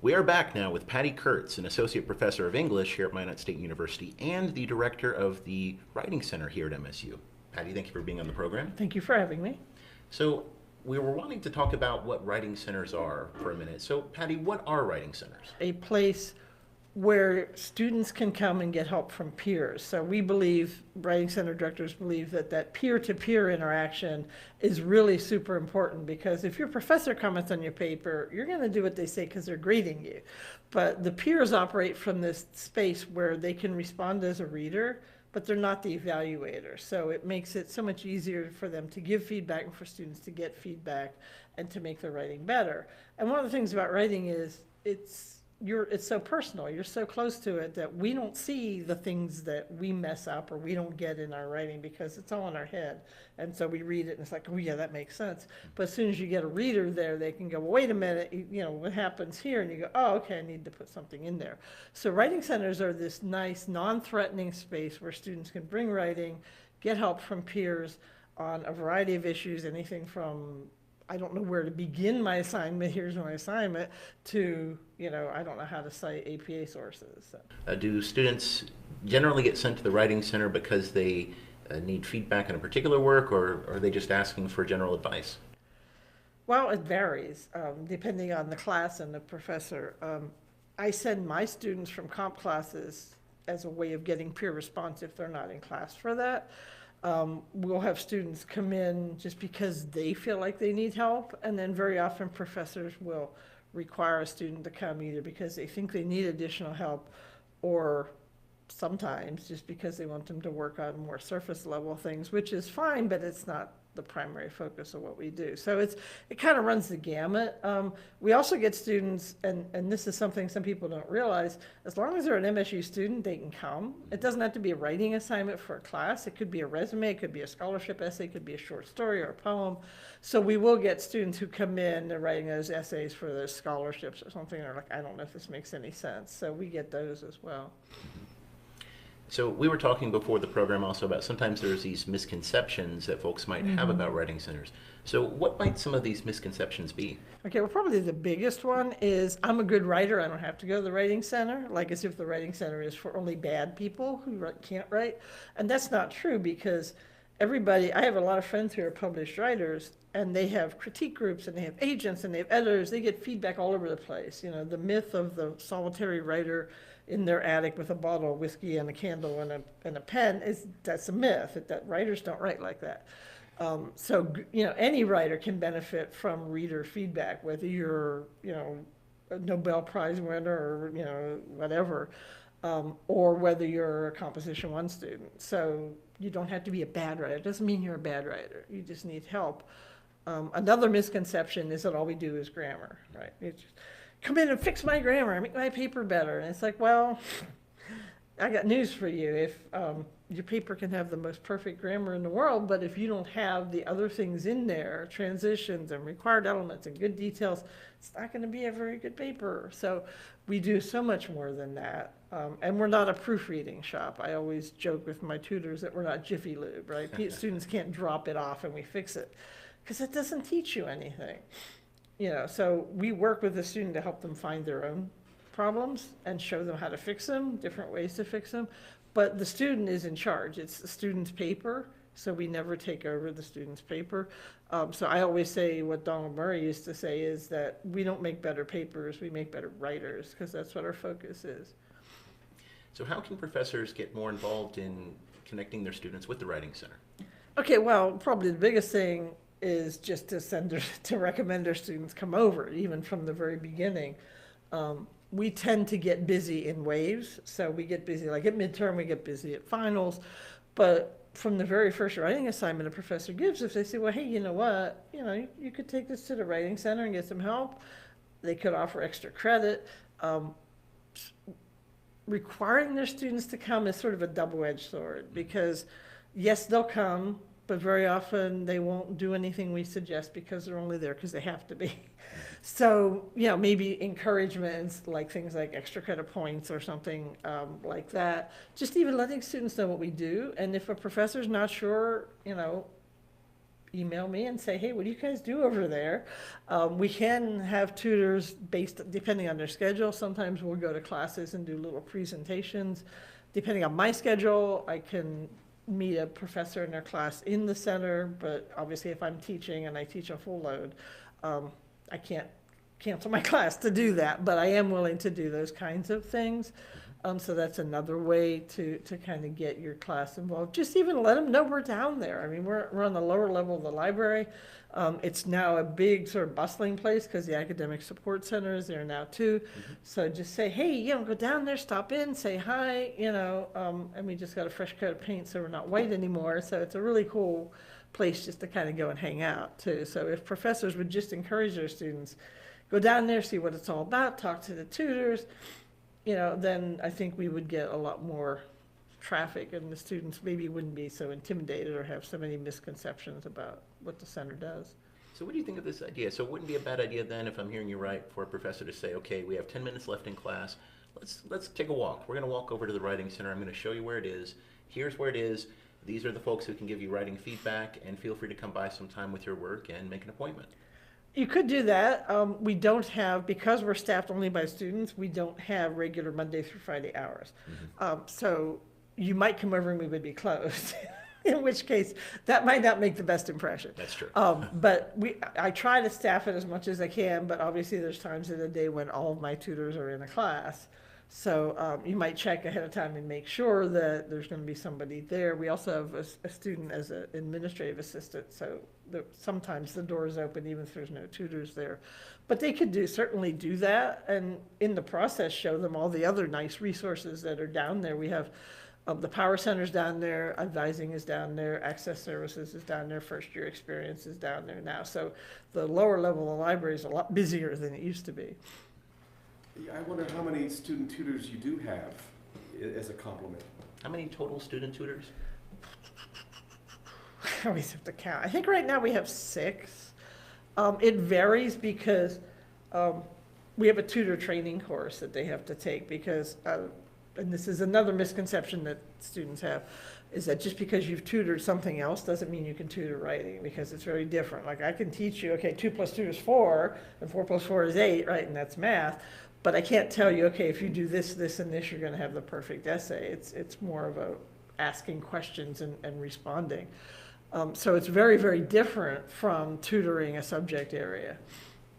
We are back now with Patty Kurtz, an associate professor of English here at Minot State University and the director of the Writing Center here at MSU. Patty, thank you for being on the program. Thank you for having me. So, we were wanting to talk about what writing centers are for a minute. So, Patty, what are writing centers? A place where students can come and get help from peers. So we believe, Writing Center directors believe that peer-to-peer interaction is really super important, because if your professor comments on your paper, you're going to do what they say because they're grading you. But the peers operate from this space where they can respond as a reader, but they're not the evaluator. So it makes it so much easier for them to give feedback and for students to get feedback and to make their writing better. And one of the things about writing is it's so personal, you're so close to it that we don't see the things that we mess up or we don't get in our writing because it's all in our head. And so we read it and it's like, oh yeah, that makes sense. But as soon as you get a reader there, they can go, well, wait a minute, what happens here? And you go, oh, okay, I need to put something in there. So writing centers are this nice, non-threatening space where students can bring writing, get help from peers on a variety of issues, anything from I don't know where to begin my assignment, here's my assignment, to, I don't know how to cite APA sources. So. Do students generally get sent to the Writing Center because they need feedback on a particular work, or are they just asking for general advice? Well, it varies, depending on the class and the professor. I send my students from comp classes as a way of getting peer response if they're not in class for that. We'll have students come in just because they feel like they need help, and then very often professors will require a student to come either because they think they need additional help, or sometimes just because they want them to work on more surface level things, which is fine, but it's not the primary focus of what we do. So it kind of runs the gamut. We also get students, and this is something some people don't realize, as long as they're an MSU student, they can come. It doesn't have to be a writing assignment for a class. It could be a resume, it could be a scholarship essay, it could be a short story or a poem. So we will get students who come in, they're writing those essays for those scholarships or something, and they're like, I don't know if this makes any sense. So we get those as well. So we were talking before the program also about sometimes there's these misconceptions that folks might have about writing centers. So what might some of these misconceptions be? Okay, well, probably the biggest one is I'm a good writer, I don't have to go to the writing center, like as if the writing center is for only bad people who can't write. And that's not true, because I have a lot of friends who are published writers, and they have critique groups, and they have agents, and they have editors. They get feedback all over the place. The myth of the solitary writer in their attic with a bottle of whiskey and a candle and a pen that's a myth. That writers don't write like that. So any writer can benefit from reader feedback, whether you're a Nobel Prize winner or whatever, or whether you're a Composition 1 student. So you don't have to be a bad writer. It doesn't mean you're a bad writer. You just need help. Another misconception is that all we do is grammar, right? It's just, come in and fix my grammar, make my paper better. And it's like, well, I got news for you. If your paper can have the most perfect grammar in the world, but if you don't have the other things in there, transitions and required elements and good details, it's not going to be a very good paper. So we do so much more than that. And we're not a proofreading shop. I always joke with my tutors that we're not Jiffy Lube, right? Students can't drop it off and we fix it, because it doesn't teach you anything. So we work with the student to help them find their own problems and show them how to fix them, different ways to fix them. But the student is in charge. It's the student's paper, so we never take over the student's paper. So I always say what Donald Murray used to say is that we don't make better papers, we make better writers, because that's what our focus is. So how can professors get more involved in connecting their students with the Writing Center? Okay, well, probably the biggest thing is just to recommend our students come over, even from the very beginning. We tend to get busy in waves, so we get busy like at midterm, we get busy at finals, but from the very first writing assignment a professor gives, if they say, well, hey, you know what, you could take this to the Writing Center and get some help, they could offer extra credit. Requiring their students to come is sort of a double-edged sword, because yes, they'll come, but very often they won't do anything we suggest because they're only there because they have to be. So, maybe encouragements like things like extra credit points or something like that. Just even letting students know what we do. And if a professor's not sure, email me and say, hey, what do you guys do over there? We can have tutors based, depending on their schedule. Sometimes we'll go to classes and do little presentations. Depending on my schedule, I can meet a professor in their class in the center, but obviously if I'm teaching and I teach a full load, I can't cancel my class to do that, but I am willing to do those kinds of things. So that's another way to kind of get your class involved. Just even let them know we're down there. I mean, we're on the lower level of the library. It's now a big sort of bustling place because the academic support center is there now too. So just say, hey, go down there, stop in, say hi, and we just got a fresh coat of paint so we're not white anymore. So it's a really cool place just to kind of go and hang out too. So if professors would just encourage their students, go down there, see what it's all about, talk to the tutors, then I think we would get a lot more traffic and the students maybe wouldn't be so intimidated or have so many misconceptions about what the center does. So what do you think of this idea? So it wouldn't be a bad idea then, if I'm hearing you right, for a professor to say, okay, we have 10 minutes left in class. Let's take a walk. We're going to walk over to the writing center. I'm going to show you where it is. Here's where it is. These are the folks who can give you writing feedback, and feel free to come by sometime with your work and make an appointment. You could do that. We don't have, because we're staffed only by students, we don't have regular Monday through Friday hours. So you might come over and we would be closed, in which case that might not make the best impression. That's true. But I try to staff it as much as I can, but obviously there's times in the day when all of my tutors are in a class. So you might check ahead of time and make sure that there's going to be somebody there. We also have a student as an administrative assistant, so sometimes the door is open even if there's no tutors there. But they could certainly do that, and in the process show them all the other nice resources that are down there. We have the Power Center's down there, advising is down there, Access Services is down there, First Year Experience is down there now. So the lower level of the library is a lot busier than it used to be. I wonder how many student tutors you do have as a complement. How many total student tutors? I always have to count. I think right now we have 6. It varies because we have a tutor training course that they have to take because, and this is another misconception that students have, is that just because you've tutored something else doesn't mean you can tutor writing, because it's very different. Like I can teach you, okay, 2 + 2 is 4, and 4 + 4 is 8, right, and that's math. But I can't tell you, okay, if you do this, this, and this, you're going to have the perfect essay. It's more of a asking questions and responding. So it's very, very different from tutoring a subject area.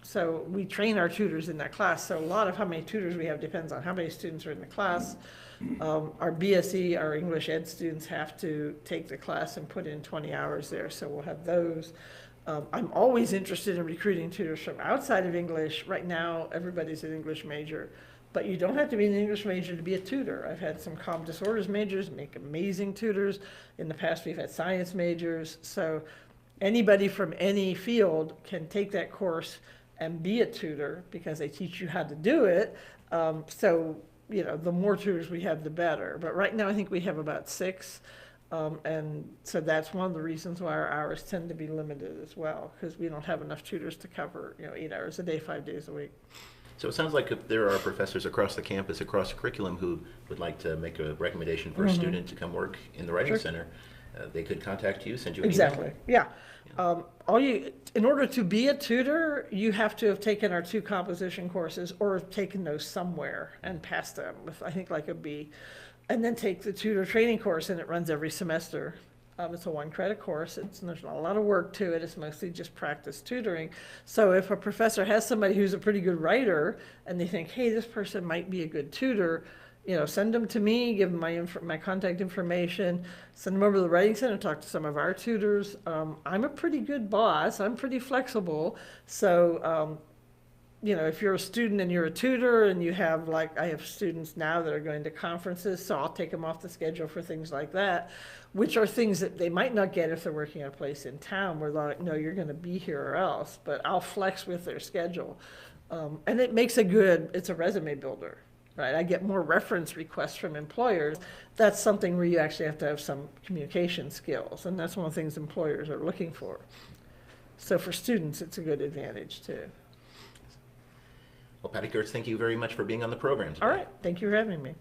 So we train our tutors in that class. So a lot of how many tutors we have depends on how many students are in the class. Our BSE, our English Ed students have to take the class and put in 20 hours there. So we'll have those. I'm always interested in recruiting tutors from outside of English. Right now, everybody's an English major, but you don't have to be an English major to be a tutor. I've had some comm disorders majors make amazing tutors. In the past, we've had science majors. So anybody from any field can take that course and be a tutor because they teach you how to do it. So, the more tutors we have, the better. But right now, I think we have about 6. And so that's one of the reasons why our hours tend to be limited as well, because we don't have enough tutors to cover, 8 hours a day, 5 days a week. So it sounds like if there are professors across the campus, across the curriculum, who would like to make a recommendation for a student to come work in the Writing Center, they could contact you, send you an Exactly, email? yeah. In order to be a tutor, you have to have taken our 2 composition courses or have taken those somewhere and passed them with, I think, like a B. And then take the tutor training course, and it runs every semester. It's a 1-credit course. There's not a lot of work to it. It's mostly just practice tutoring. So if a professor has somebody who's a pretty good writer and they think, hey, this person might be a good tutor, send them to me, give them my contact information, send them over to the Writing Center, talk to some of our tutors. I'm a pretty good boss. I'm pretty flexible. So, if you're a student and you're a tutor and you have, I have students now that are going to conferences, so I'll take them off the schedule for things like that, which are things that they might not get if they're working at a place in town where they're like, no, you're going to be here or else, but I'll flex with their schedule. And it makes it's a resume builder, right? I get more reference requests from employers. That's something where you actually have to have some communication skills, and that's one of the things employers are looking for. So for students, it's a good advantage too. Well, Patty Kurtz, thank you very much for being on the program today. All right, thank you for having me.